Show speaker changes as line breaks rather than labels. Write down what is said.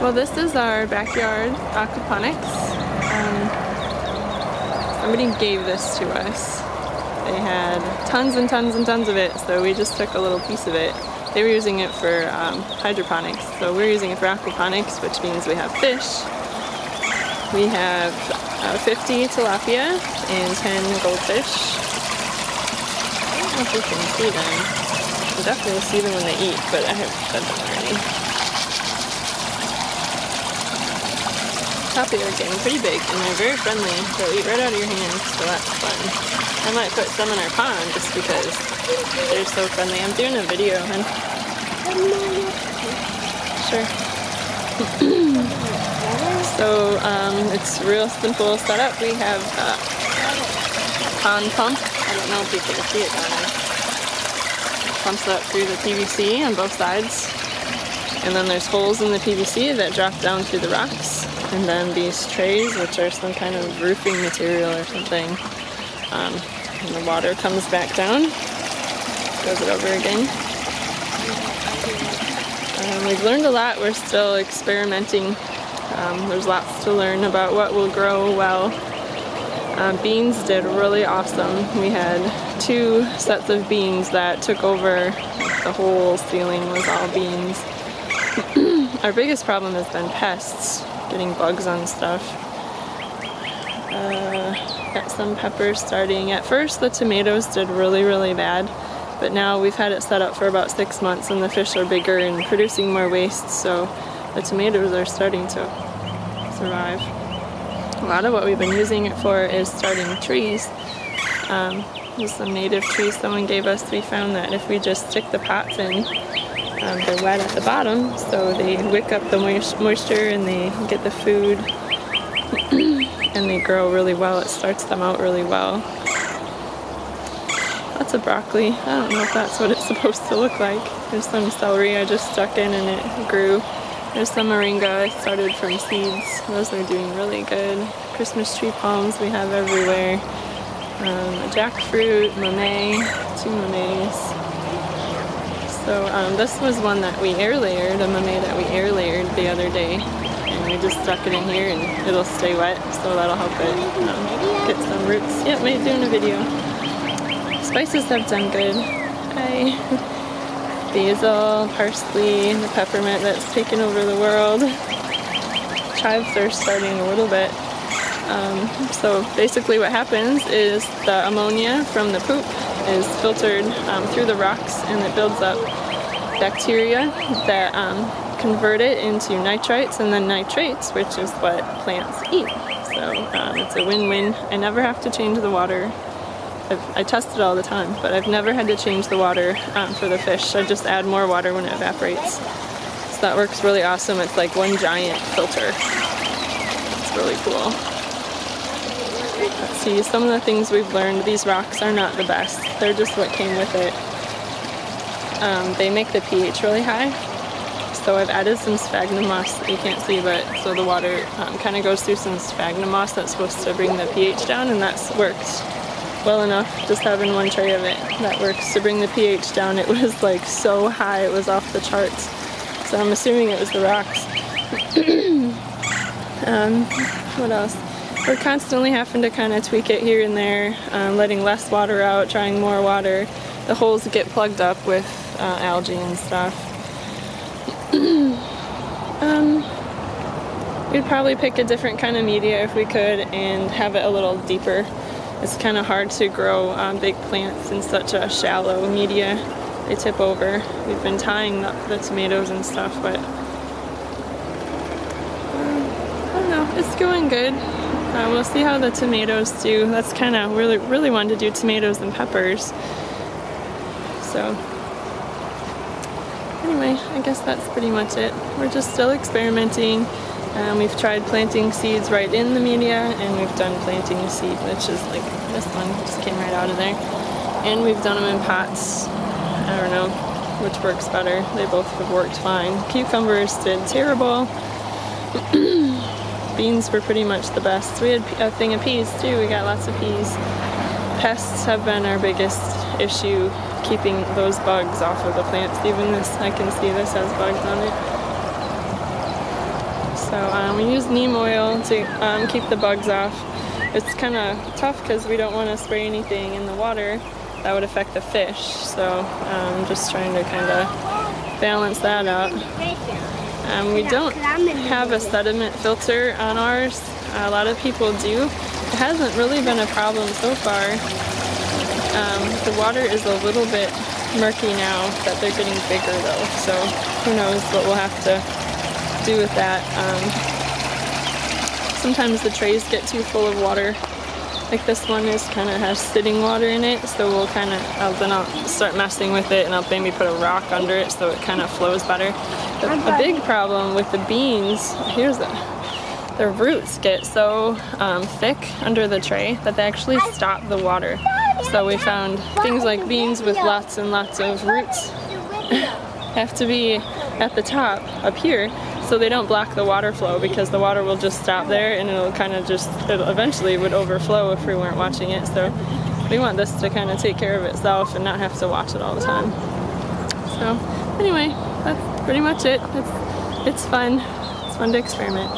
Well, this is our backyard aquaponics. Somebody gave this to us. They had tons and tons and tons of it, so we just took a little piece of it. They were using it for hydroponics, so we're using it for aquaponics, which means we have fish. We have 50 tilapia and 10 goldfish. I don't know if you can see them. You can definitely see them when they eat, but I have fed them already. Tilapia are getting pretty big, and they're very friendly. They'll eat right out of your hand, so that's fun. I might put some in our pond just because they're so friendly. I'm doing a video, hun. Sure. So it's a real simple setup. We have a pond pump. I don't know if you can see it down there. It pumps up through the PVC on both sides. And then there's holes in the PVC that drop down through the rocks. And then these trays, which are some kind of roofing material or something. And the water comes back down. Goes it over again. We've learned a lot. We're still experimenting. There's lots to learn about what will grow well. Beans did really awesome. We had 2 sets of beans that took over. The whole ceiling was all beans. Our biggest problem has been pests, getting bugs on stuff. Got some peppers starting. At first the tomatoes did really, really bad, but now we've had it set up for about 6 months and the fish are bigger and producing more waste, so the tomatoes are starting to survive. A lot of what we've been using it for is starting trees. There's some native trees someone gave us. We found that if we just stick the pots in, they're wet at the bottom, so they wick up the moisture and they get the food and they grow really well. It starts them out really well. Lots of broccoli. I don't know if that's what it's supposed to look like. There's some celery I just stuck in and it grew. There's some moringa I started from seeds. Those are doing really good. Christmas tree palms we have everywhere. A jackfruit, mamey, 2 mameys. So this was one that we air layered, a mamey that we air layered the other day. And we just stuck it in here and it'll stay wet, so that'll help it get some roots. Yep, we're doing a video. Spices have done good. Basil, parsley, the peppermint that's taken over the world. Chives are starting a little bit. So basically what happens is the ammonia from the poop is filtered through the rocks and it builds up bacteria that convert it into nitrites and then nitrates, which is what plants eat. So it's a win-win. I never have to change the water. I test it all the time, but I've never had to change the water for the fish. I just add more water when it evaporates. So that works really awesome. It's like one giant filter. It's really cool. Let's see, some of the things we've learned. These rocks are not the best. They're just what came with it. They make the pH really high. So I've added some sphagnum moss that you can't see, but so the water kind of goes through some sphagnum moss that's supposed to bring the pH down, and that's worked well enough. Just having one tray of it, that works to bring the pH down. It was like so high, it was off the charts. So I'm assuming it was the rocks. What else? We're constantly having to kind of tweak it here and there, letting less water out, trying more water. The holes get plugged up with algae and stuff. We'd probably pick a different kind of media if we could and have it a little deeper. It's kind of hard to grow big plants in such a shallow media. They tip over. We've been tying up the tomatoes and stuff, but I don't know, it's going good. We'll see how the tomatoes do. That's kind of really wanted to do tomatoes and peppers. So anyway, I guess that's pretty much it. We're just still experimenting. We've tried planting seeds right in the media, and we've done planting a seed, which is like this one, just came right out of there. And we've done them in pots. I don't know which works better. They both have worked fine. Cucumbers did terrible. Beans were pretty much the best. We had a thing of peas too. We got lots of peas. Pests have been our biggest issue, keeping those bugs off of the plants. Even this, I can see this has bugs on it. So we use neem oil to keep the bugs off. It's kind of tough because we don't want to spray anything in the water that would affect the fish. So I'm just trying to kind of balance that out. We don't have a sediment filter on ours. A lot of people do. It hasn't really been a problem so far. The water is a little bit murky now that they're getting bigger though, so who knows what we'll have to do with that. Sometimes the trays get too full of water. Like this one has sitting water in it, so we'll then I'll start messing with it and I'll maybe put a rock under it so it kind of flows better. A big problem with the beans, their roots get so thick under the tray that they actually stop the water. So we found things like beans with lots and lots of roots have to be at the top up here so they don't block the water flow, because the water will just stop there and it'll eventually would overflow if we weren't watching it. So we want this to kind of take care of itself and not have to watch it all the time. So anyway, that's pretty much it. It's fun. It's fun to experiment.